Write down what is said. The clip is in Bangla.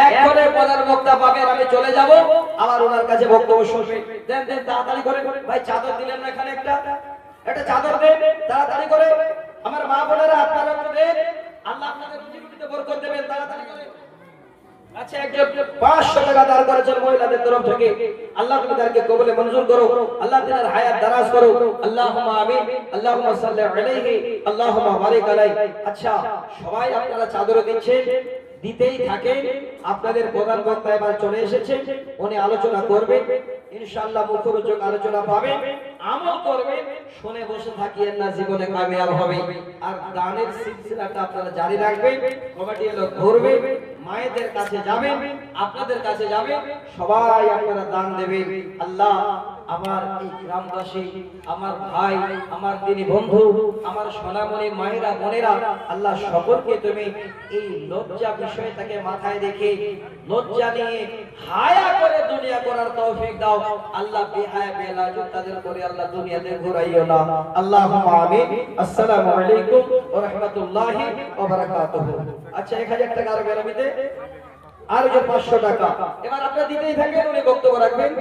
এক করে প্রধান বক্তা পাবেন, আমি চলে যাব আবার ওনার কাছে বক্তব্য শুনবে। দেন দেন তাড়াতাড়ি করে ভাই, চাদর দিলেন না এখানে একটা চাদর দেন তাড়াতাড়ি করে। আমার মা বোনেরা আপনারা দেন, আল্লাহ আপনাদের রুজি রুটিতে বরকত দেবেন, তাড়াতাড়ি করে। আচ্ছা, একজন 500 টাকা দান করেছেন মহিলাদের তরফ থেকে, আল্লাহ তুমি তাদেরকে কবুলে মঞ্জুর করো, আল্লাহ তাআলার হায়াত দারাজ করো, আল্লাহুম্মা আমিন, আল্লাহুম্মা সাল্লি আলাইহি, আল্লাহুম্মা বারিক আলাইহি। আচ্ছা, সবাই আপনারা চাদর দিচ্ছেন, দিতেই থাকেন। আপনাদের প্রধান বক্তা এবার চলে এসেছেন, উনি আলোচনা করবেন, ইনশাআল্লাহ মুখরোচক আলোচনা পাবেন, আমল করবেন, শুনে বসে থাকিয়েন না, জীবনে কামিয়াব হবে। আর দানের সিলসিলাটা আপনারা জারি রাখবেন, কমিটির লোক ঘুরবে, মায়েদের কাছে যাবেন, আপনাদের কাছে যাবেন, সবাই আপনারা দান দেবেন। আল্লাহ আমার এই গ্রামবাসী, আমার ভাই, আমার দিনী বন্ধু, আমার সোনামণি মায়েরা বোনেরা, আল্লাহ সকলকে তুমি এই লজ্জা বিষয়টাকে মাথায় রেখে লজ্জা নিয়ে হায়া করে দুনিয়া করার তৌফিক দাও। আল্লাহ বেহায়া বেলাজ তাদের করে আল্লাহ দুনিয়াতে ঘুরাইও না। আল্লাহুম্মা আমিন। আসসালামু আলাইকুম ওয়া রাহমাতুল্লাহি ওয়া বারাকাতুহু। আচ্ছা, 1000 টাকা আর বেরামিতে আর 500 টাকা এবার আপনারা দিতেই থাকেন, উনি বক্তব্য রাখবেন।